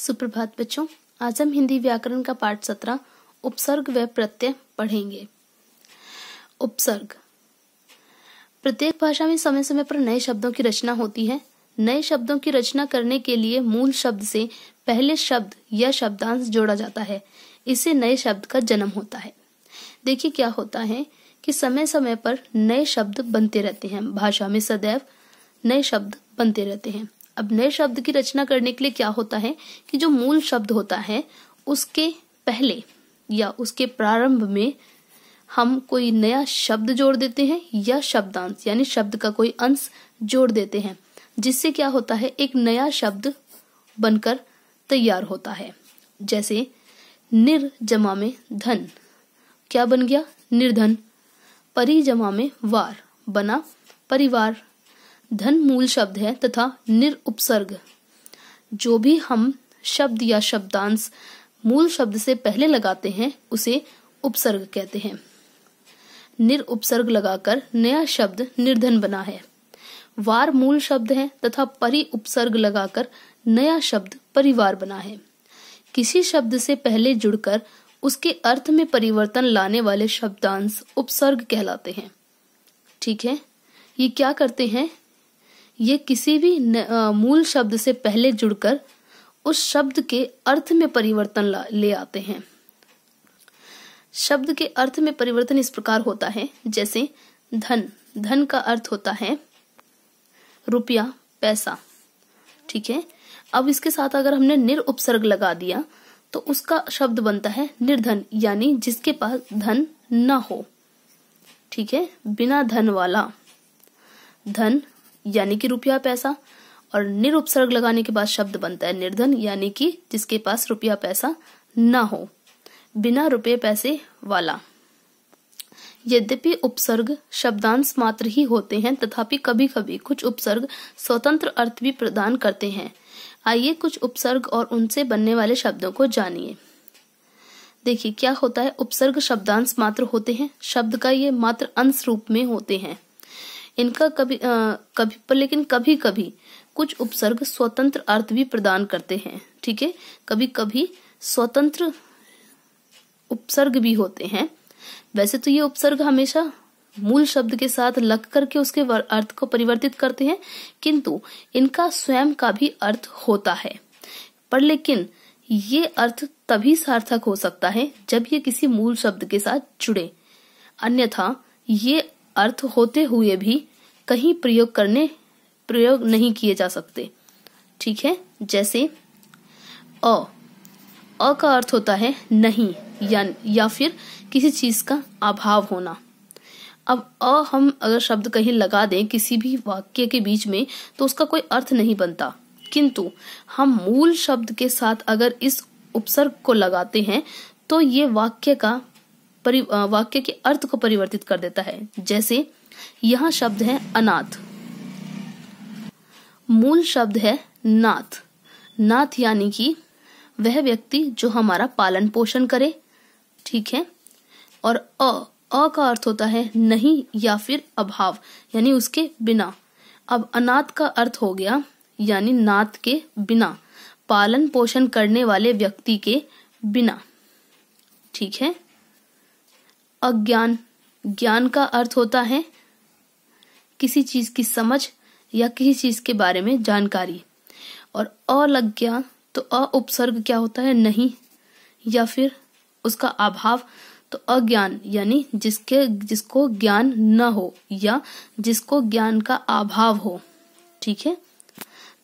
सुप्रभात बच्चों, आज हम हिंदी व्याकरण का पाठ 17 उपसर्ग व प्रत्यय पढ़ेंगे। उपसर्ग। प्रत्येक भाषा में समय समय पर नए शब्दों की रचना होती है। नए शब्दों की रचना करने के लिए मूल शब्द से पहले शब्द या शब्दांश जोड़ा जाता है। इससे नए शब्द का जन्म होता है। देखिए क्या होता है कि समय समय पर नए शब्द बनते रहते हैं। भाषा में सदैव नए शब्द बनते रहते हैं। अब नए शब्द की रचना करने के लिए क्या होता है कि जो मूल शब्द होता है उसके पहले या उसके प्रारंभ में हम कोई नया शब्द जोड़ देते हैं या शब्दांश यानी शब्द का कोई अंश जोड़ देते हैं, जिससे क्या होता है एक नया शब्द बनकर तैयार होता है। जैसे निर जमा में धन, क्या बन गया? निर्धन। परि जमा में वार, बना परिवार। धन मूल शब्द है तथा निर उपसर्ग। जो भी हम शब्द या शब्दांश मूल शब्द से पहले लगाते हैं उसे उपसर्ग कहते हैं। निर उपसर्ग लगाकर नया शब्द निर्धन बना है। वार मूल शब्द है तथा परि उपसर्ग लगाकर नया शब्द परिवार बना है। किसी शब्द से पहले जुड़कर उसके अर्थ में परिवर्तन लाने वाले शब्दांश उपसर्ग कहलाते हैं। ठीक है, ये क्या करते हैं? ये किसी भी मूल शब्द से पहले जुड़कर उस शब्द के अर्थ में परिवर्तन ले आते हैं। शब्द के अर्थ में परिवर्तन इस प्रकार होता है, जैसे धन, धन का अर्थ होता है रुपया, पैसा। ठीक है, अब इसके साथ अगर हमने निर उपसर्ग लगा दिया तो उसका शब्द बनता है निर्धन, यानी जिसके पास धन न हो। ठीक है, बिना धन वाला। धन यानी कि रुपया पैसा, और निर उपसर्ग लगाने के बाद शब्द बनता है निर्धन, यानी कि जिसके पास रुपया पैसा न हो, बिना रुपये पैसे वाला। यद्यपि उपसर्ग शब्दांश मात्र ही होते हैं, तथापि कभी कभी कुछ उपसर्ग स्वतंत्र अर्थ भी प्रदान करते हैं। आइए कुछ उपसर्ग और उनसे बनने वाले शब्दों को जानिए। देखिए क्या होता है, उपसर्ग शब्दांश मात्र होते हैं, शब्द का ये मात्र अंश रूप में होते हैं। इनका लेकिन कभी कभी कुछ उपसर्ग स्वतंत्र अर्थ भी प्रदान करते हैं। ठीक है, कभी कभी स्वतंत्र उपसर्ग भी होते हैं। वैसे तो ये उपसर्ग हमेशा मूल शब्द के साथ लग करके उसके अर्थ को परिवर्तित करते हैं, किंतु इनका स्वयं का भी अर्थ होता है। पर लेकिन ये अर्थ तभी सार्थक हो सकता है जब ये किसी मूल शब्द के साथ जुड़े, अन्यथा ये अर्थ होते हुए भी कहीं प्रयोग नहीं किए जा सकते। ठीक है, जैसे अ का अर्थ होता है नहीं या फिर किसी चीज का अभाव होना। अब हम अगर शब्द कहीं लगा दें किसी भी वाक्य के बीच में तो उसका कोई अर्थ नहीं बनता, किंतु हम मूल शब्द के साथ अगर इस उपसर्ग को लगाते हैं तो ये वाक्य के अर्थ को परिवर्तित कर देता है। जैसे यहाँ शब्द है अनाथ, मूल शब्द है नाथ। नाथ यानी कि वह व्यक्ति जो हमारा पालन पोषण करे। ठीक है, और अ का अर्थ होता है नहीं या फिर अभाव, यानी उसके बिना। अब अनाथ का अर्थ हो गया यानी नाथ के बिना, पालन पोषण करने वाले व्यक्ति के बिना। ठीक है, अज्ञान, ज्ञान का अर्थ होता है किसी चीज की समझ या किसी चीज के बारे में जानकारी। और अ लग गया तो अ उपसर्ग क्या होता है? नहीं या फिर उसका अभाव, तो अज्ञान यानी जिसको ज्ञान न हो या जिसको ज्ञान का अभाव हो। ठीक है,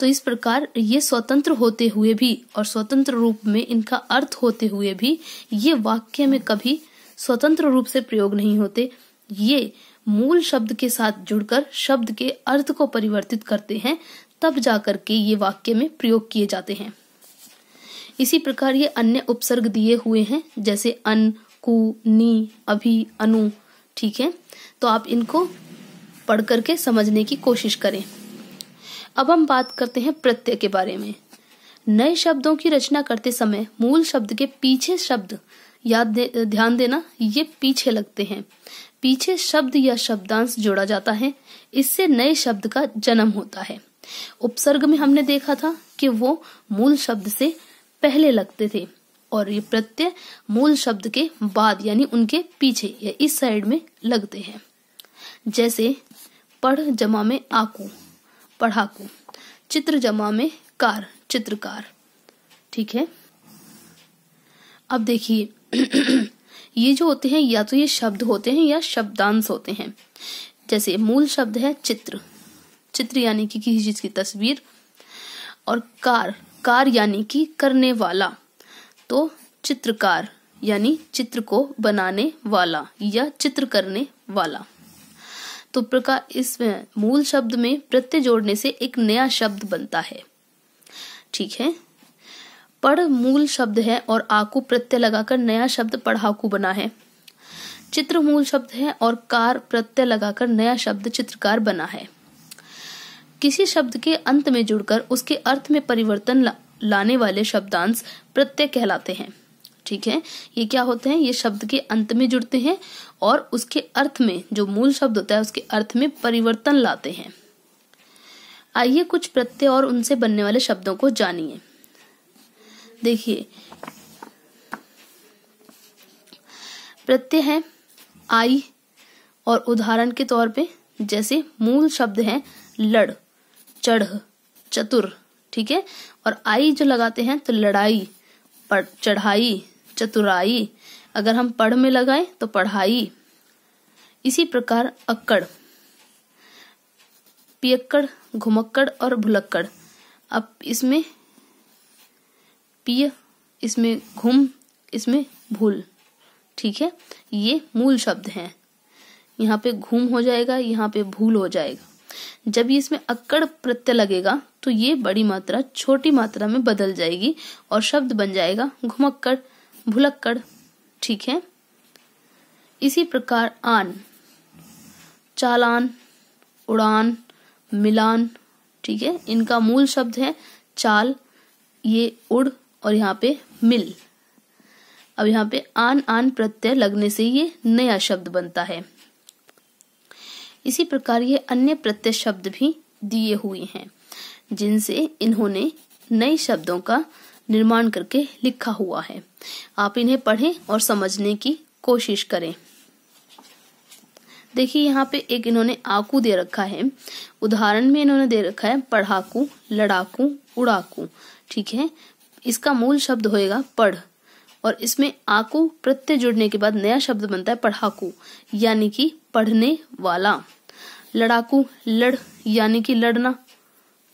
तो इस प्रकार ये स्वतंत्र होते हुए भी और स्वतंत्र रूप में इनका अर्थ होते हुए भी ये वाक्य में कभी स्वतंत्र रूप से प्रयोग नहीं होते। ये मूल शब्द के साथ जुड़कर शब्द के अर्थ को परिवर्तित करते हैं, तब जाकर के ये वाक्य में प्रयोग किए जाते हैं। इसी प्रकार ये अन्य उपसर्ग दिए हुए हैं, जैसे अन, कु, नी, अभि, अनु। ठीक है, तो आप इनको पढ़ करके समझने की कोशिश करें। अब हम बात करते हैं प्रत्यय के बारे में। नए शब्दों की रचना करते समय मूल शब्द के पीछे शब्द ध्यान देना, ये पीछे लगते हैं। पीछे शब्द या शब्दांश जोड़ा जाता है, इससे नए शब्द का जन्म होता है। उपसर्ग में हमने देखा था कि वो मूल शब्द से पहले लगते थे और ये प्रत्यय मूल शब्द के बाद यानी उनके पीछे या इस साइड में लगते हैं। जैसे पढ़ जमा में आकू, पढ़ाकू। चित्र जमा में कार, चित्रकार। ठीक है। अब देखिए ये जो होते हैं या तो ये शब्द होते हैं या शब्दांश होते हैं। जैसे मूल शब्द है चित्र, चित्र यानी कि किसी चीज की तस्वीर, और कार, कार यानी कि करने वाला, तो चित्रकार यानी चित्र को बनाने वाला या चित्र करने वाला। तो प्रकार इस मूल शब्द में प्रत्यय जोड़ने से एक नया शब्द बनता है। ठीक है। पढ़ मूल शब्द है और आकू प्रत्यय लगाकर नया शब्द पढ़ाकू बना है। चित्र मूल शब्द है और कार प्रत्यय लगाकर नया शब्द चित्रकार बना है। किसी शब्द के अंत में जुड़कर उसके अर्थ में परिवर्तन लाने वाले शब्दांश प्रत्यय कहलाते हैं। ठीक है। ये क्या होते हैं? ये शब्द के अंत में जुड़ते हैं और उसके अर्थ में, जो मूल शब्द होता है उसके अर्थ में परिवर्तन लाते हैं। आइए कुछ प्रत्यय और उनसे बनने वाले शब्दों को जानिए। देखिए प्रत्यय है आई, और उदाहरण के तौर पे जैसे मूल शब्द है लड़, चढ़, चतुर। ठीक है। और आई जो लगाते हैं तो लड़ाई, चढ़ाई, चतुराई। अगर हम पढ़ में लगाएं तो पढ़ाई। इसी प्रकार अक्कड़, पियक्कड़, घुमक्कड़ और भुलक्कड़। अब इसमें पिय, इसमें घुम, इसमें भूल। ठीक है। ये मूल शब्द हैं। यहाँ पे घूम हो जाएगा, यहाँ पे भूल हो जाएगा। जब ये इसमें अक्कड़ प्रत्यय लगेगा तो ये बड़ी मात्रा छोटी मात्रा में बदल जाएगी और शब्द बन जाएगा घुमक्कड़, भुलक्कड़। ठीक है। इसी प्रकार आन, चालान, उड़ान, मिलान। ठीक है। इनका मूल शब्द है चाल, ये उड़, और यहाँ पे मिल। अब यहाँ पे आन आन प्रत्यय लगने से ये नया शब्द बनता है। इसी प्रकार ये अन्य प्रत्यय शब्द भी दिए हुए हैं जिनसे इन्होंने नए शब्दों का निर्माण करके लिखा हुआ है। आप इन्हें पढ़ें और समझने की कोशिश करें। देखिए यहाँ पे एक इन्होंने आकू दे रखा है। उदाहरण में इन्होंने दे रखा है पढ़ाकू, लड़ाकू, उड़ाकू। ठीक है। इसका मूल शब्द होएगा पढ़, और इसमें आकू प्रत्यय जुड़ने के बाद नया शब्द बनता है पढ़ाकू यानी कि पढ़ने वाला। लड़ाकू, लड़ यानी कि लड़ना।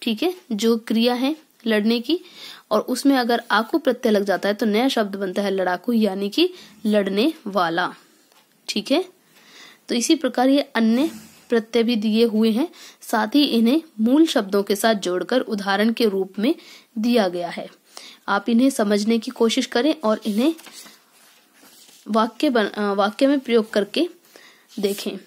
ठीक है। जो क्रिया है लड़ने की, और उसमें अगर आकू प्रत्यय लग जाता है तो नया शब्द बनता है लड़ाकू यानी कि लड़ने वाला। ठीक है। तो इसी प्रकार ये अन्य प्रत्यय भी दिए हुए हैं, साथ ही इन्हें मूल शब्दों के साथ जोड़कर उदाहरण के रूप में दिया गया है। आप इन्हें समझने की कोशिश करें और इन्हें वाक्य में प्रयोग करके देखें।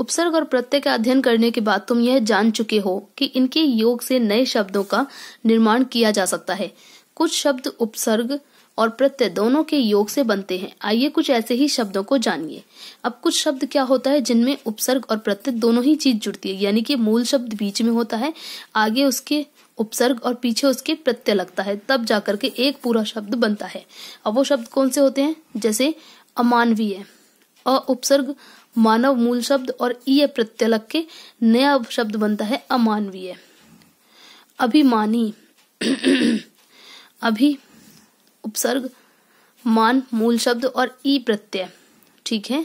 उपसर्ग और प्रत्यय का अध्ययन करने के बाद तुम यह जान चुके हो कि इनके योग से नए शब्दों का निर्माण किया जा सकता है। कुछ शब्द उपसर्ग और प्रत्यय दोनों के योग से बनते हैं। आइए कुछ ऐसे ही शब्दों को जानिए। अब कुछ शब्द क्या होता है जिनमें उपसर्ग और प्रत्यय दोनों ही चीज जुड़ती है, यानी कि मूल शब्द बीच में होता है, आगे उसके उपसर्ग और पीछे उसके प्रत्यय लगता है, तब जाकर के एक पूरा शब्द बनता है। अब वो शब्द कौन से होते हैं? जैसे अमानवीय, अ उपसर्ग मानव मूल शब्द और ईय प्रत्यय लग के नया शब्द बनता है अमानवीय। अभिमानी, अभि उपसर्ग, मान मूल शब्द और ई प्रत्यय। ठीक है।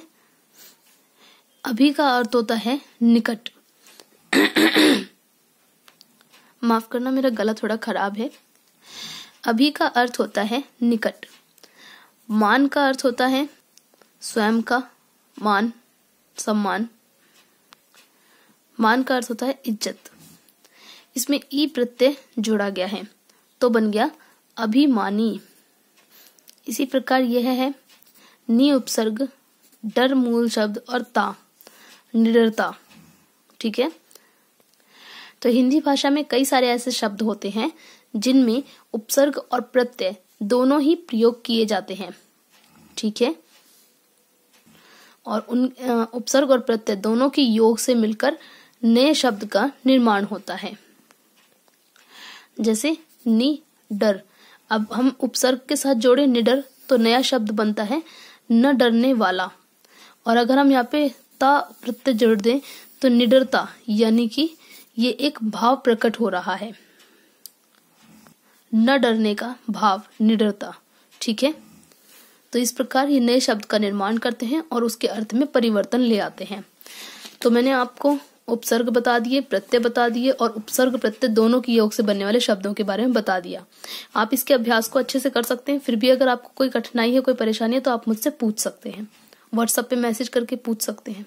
अभि का अर्थ होता है निकट। माफ करना, मेरा गला थोड़ा खराब है। अभि का अर्थ होता है निकट। मान का अर्थ होता है स्वयं का मान, सम्मान। मान का अर्थ होता है इज्जत। इसमें ई प्रत्यय जोड़ा गया है तो बन गया अभिमानी। इसी प्रकार यह है नि उपसर्ग, डर मूल शब्द और ता, निडरता। ठीक है। तो हिंदी भाषा में कई सारे ऐसे शब्द होते हैं जिनमें उपसर्ग और प्रत्यय दोनों ही प्रयोग किए जाते हैं। ठीक है। और उन उपसर्ग और प्रत्यय दोनों के योग से मिलकर नए शब्द का निर्माण होता है। जैसे नि डर, अब हम उपसर्ग के साथ जोड़े निडर तो नया शब्द बनता है न डरने वाला। और अगर हम यहाँ पे ता प्रत्यय जोड़ दें तो निडरता, यानी कि ये एक भाव प्रकट हो रहा है, न डरने का भाव, निडरता। ठीक है, तो इस प्रकार ये नए शब्द का निर्माण करते हैं और उसके अर्थ में परिवर्तन ले आते हैं। तो मैंने आपको उपसर्ग बता दिए, प्रत्यय बता दिए और उपसर्ग प्रत्यय दोनों की योग से बनने वाले शब्दों के बारे में बता दिया। आप इसके अभ्यास को अच्छे से कर सकते हैं। फिर भी अगर आपको कोई कठिनाई है, कोई परेशानी है तो आप मुझसे पूछ सकते हैं, व्हाट्सएप पे मैसेज करके पूछ सकते हैं।